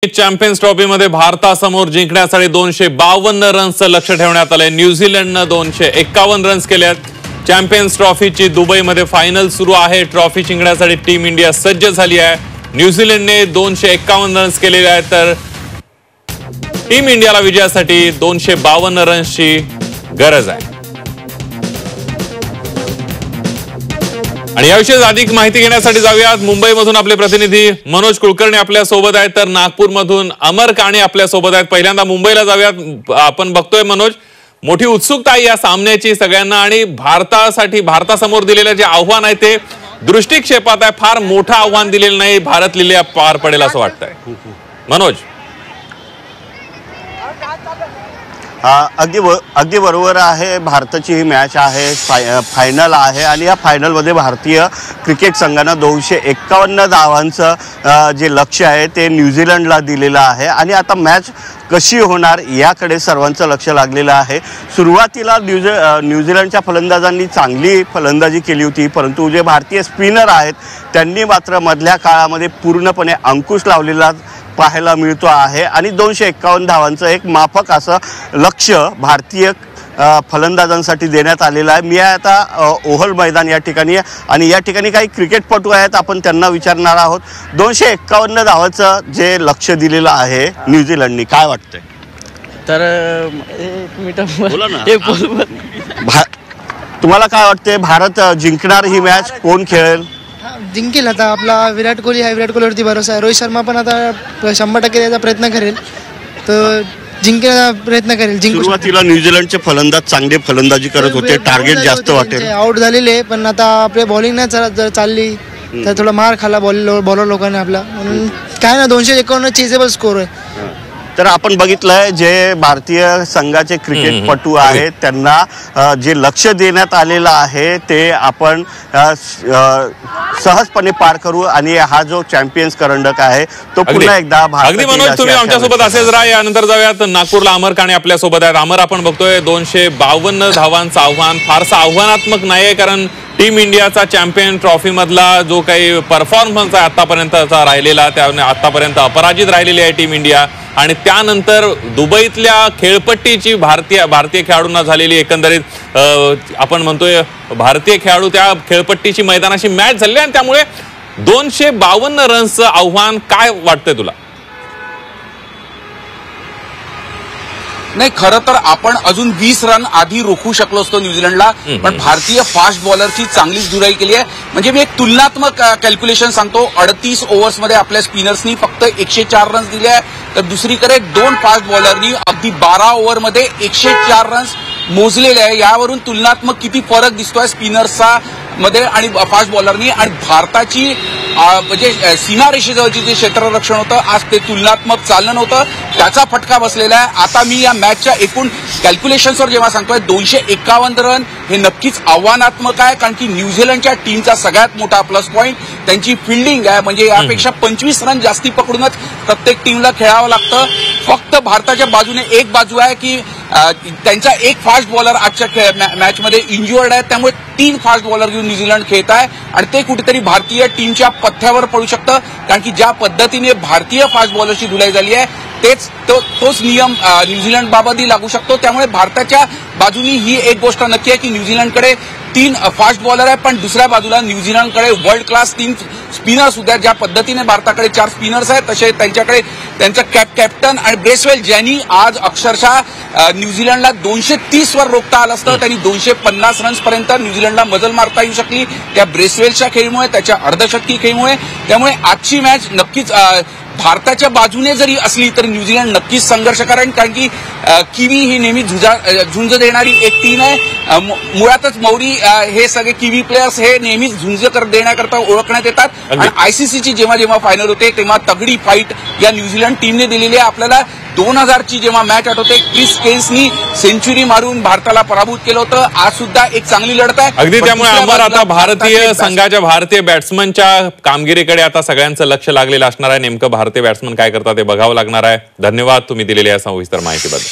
Champions ट्रॉफीमध्ये भारतासमोर जिंकण्यासाठी 252 रन्सचं लक्ष्य ठेवण्यात आलंय। न्यूझीलंडनं 251 रन्स केले आहेत। चॅम्पियन्स ट्रॉफीची दुबईमध्ये फायनल सुरू आहे। ट्रॉफी जिंकण्यासाठी टीम इंडिया सज्ज झाली आहे। न्यूझीलंडने 251 रन्स केलेले आहेत, तर टीम इंडियाला विजयासाठी 252 रन्सची गरज आहे। आणि याविषयी अधिक माहिती घेण्यासाठी जाऊयात मुंबईमधून आपले प्रतिनिधी मनोज कुलकर्णी आपल्या सोबत आहेत, तर नागपूरमधून अमर काणे आपल्या सोबत आहेत। पहिल्यांदा मुंबईला जाऊयात। आपण बघतोय मनोज, मोठी उत्सुकता आहे या सामन्याची सगळ्यांना, आणि भारतासमोर दिलेलं जे आव्हान आहे ते दृष्टिक्षेपात आहे। फार मोठं आव्हान दिलेलं नाही, भारत लिहिल्या पार पडेल असं वाटतंय मनोज। अगदी बरोबर आहे। भारताची ही मॅच आहे, फायनल आहे, आणि या फायनलमध्ये भारतीय क्रिकेट संघानं 251 धावांचं जे लक्ष्य आहे ते न्यूझीलंडला दिलेलं आहे। आणि आता मॅच कशी होणार याकडे सर्वांचं लक्ष लागलेलं आहे। सुरुवातीला न्यूझीलंडच्या फलंदाजांनी चांगली फलंदाजी केली होती, परंतु जे भारतीय स्पिनर आहेत त्यांनी मात्र मधल्या काळामध्ये पूर्णपणे अंकुश लावलेला पाहायला मिळतो आहे। आणि 251 धावांचं एक माफक असं लक्ष्य भारतीय फलंदाजांसाठी देण्यात आलेलं आहे। मी आता ओव्हल मैदान या ठिकाणी, आणि या ठिकाणी काही क्रिकेटपटू आहेत, आपण त्यांना विचारणार आहोत। 251 धावांचं जे लक्ष्य दिलेलं आहे न्यूझीलंडनी, काय वाटतंय? तर तुम्हाला काय वाटतंय, भारत जिंकणार ही मॅच? कोण खेळेल? जिंकेल आता आपला विराट कोहली आहे, विराट कोहलीवरती भरोसा आहे। रोहित शर्मा पण आता 100% द्यायचा प्रयत्न करेल, तर जिंकण्याचा प्रयत्न करेल। सुरुवातीला न्यूझीलंडचे फलंदाज चांगले फलंदाजी करत होते, टार्गेट जास्त वाटेल, आउट झालेले, पण आता आपले बॉलिंग नाही जर चालली तर थोडा मार खाला बॉलर लोकांनी आपला, म्हणून काय ना 251 चेजेबल स्कोर आहे। तर आपण बघितलंय जे भारतीय संघाचे क्रिकेटपटू आहेत त्यांना जे लक्ष देण्यात आलेलं आहे ते आपण सहजपणे पार करू, आणि हा जो चॅम्पियन्स करंडक आहे तो पुन्हा एकदा अगदी मनोज, तुम्ही आमच्यासोबत असेच राहा। यानंतर जाऊयात नागपूरला, अमर काणे आपल्या सोबत आहेत। अमर, आपण बघतोय 252 धावांचं आव्हान फारसं आव्हानात्मक नाहीये, कारण टीम इंडियाचा चॅम्पियन ट्रॉफी मधला जो काही परफॉर्मन्स आहे आतापर्यंतचा राहिलेला, त्याने आतापर्यंत अपराजित राहिलेली आहे टीम इंडिया। आणि त्यानंतर दुबईतल्या खेळपट्टीची भारतीय खेळाडूंना झालेली एकंदरीत आपण म्हणतोय भारतीय खेळाडू त्या खेळपट्टीची मैदानाशी मॅच झालेली, आणि त्यामुळे 252 रन्सचं आव्हान काय वाटतंय तुला? नाही, खरं तर आपण अजून 20 रन आधी रोखू शकलो असतो न्यूझीलंडला, पण भारतीय फास्ट बॉलरची चांगलीच धुराई केली आहे। म्हणजे मी एक तुलनात्मक कॅल्क्युलेशन सांगतो। 38 ओव्हर्समध्ये आपल्या स्पिनर्सनी फक्त 104 रन्स दिले आहे, तर दुसरीकडे 2 फास्ट बॉलरनी अगदी 12 ओव्हरमध्ये 104 रन्स मोजलेले आहे। यावरून तुलनात्मक किती फरक दिसतोय स्पिनर्सचा मध्ये आणि फास्ट बॉलरनी। आणि भारताची म्हणजे सीमारेषेजवळची जे क्षेत्ररक्षण होतं आज ते तुलनात्मक चाललं नव्हतं, त्याचा फटका बसलेला आहे। आता मी या मॅचच्या एकूण कॅल्क्युलेशन्सवर जेव्हा सांगतोय 251 रन हे नक्कीच आव्हानात्मक आहे, कारण की न्यूझीलंडच्या टीमचा सगळ्यात मोठा प्लस पॉईंट त्यांची फिल्डिंग आहे। म्हणजे यापेक्षा 25 रन जास्ती पकडूनच प्रत्येक टीमला खेळावं लागतं। फक्त भारताच्या बाजूने एक बाजू आहे की त्यांचा एक फास्ट बॉलर आजच्या मॅचमध्ये इंज्युअर्ड आहे, त्यामुळे 3 फास्ट बॉलर घेऊन न्यूझीलंड खेळत आहे, आणि ते कुठेतरी भारतीय टीमच्या पथ्यावर पडू शकतं, कारण की ज्या पद्धतीने भारतीय फास्ट बॉलरची धुलाई झाली आहे तोच नियम न्यूझीलंड बाबतही लागू शकतो। त्यामुळे भारताच्या बाजूनी ही एक गोष्ट नक्की आहे की न्यूझीलंडकडे 3 फास्ट बॉलर आहे, पण दुसऱ्या बाजूला न्यूझीलंडकडे वर्ल्ड क्लास 3 स्पिनर्स सुद्धा। ज्या पद्धतीने भारताकडे 4 स्पिनर्स आहेत तसे त्यांच्याकडे त्यांचं कॅप्टन आणि ब्रेसवेल, ज्यांनी आज अक्षरशः न्यूझीलंडला 230 वर रोखता आलं असतं, त्यांनी 250 रन्स पर्यंत न्यूझीलंडला मजल मारता येऊ शकली त्या ब्रेसवेलच्या खेळीमुळे, त्याच्या अर्धशतकी खेळीमुळे। त्यामुळे आजची मॅच नक्कीच भारताच्या बाजूने जरी असली तरी न्यूझीलंड नक्कीच संघर्ष करेल, कारण की किवी ही नेहमी झुंज देणारी एक टीम आहे। मुळातच मौरी हे सगळे किवी प्लेयर्स हे नेहमीच झुंज देण्याकरता ओळखण्यात येतात, आणि आयसीसीची जेव्हा फायनल होते तेव्हा तगडी फाईट या न्यूझीलंड टीमने दिलेली आहे। आपल्याला 2000ची जेव्हा मॅच आठवते, क्रिस केन्सनी सेंचुरी मारून भारताला पराभूत केलं होतं। आज सुद्धा एक चांगली लढत आहे अगदी, त्यामुळे अमर आता भारतीय संघाच्या भारतीय बॅट्समनच्या कामगिरीकडे आता सगळ्यांचं लक्ष लागलेलं असणार आहे। नेमकं भारतीय बॅट्समन काय करतात ते बघावं लागणार आहे। धन्यवाद तुम्ही दिलेल्या या सविस्तर माहितीबद्दल।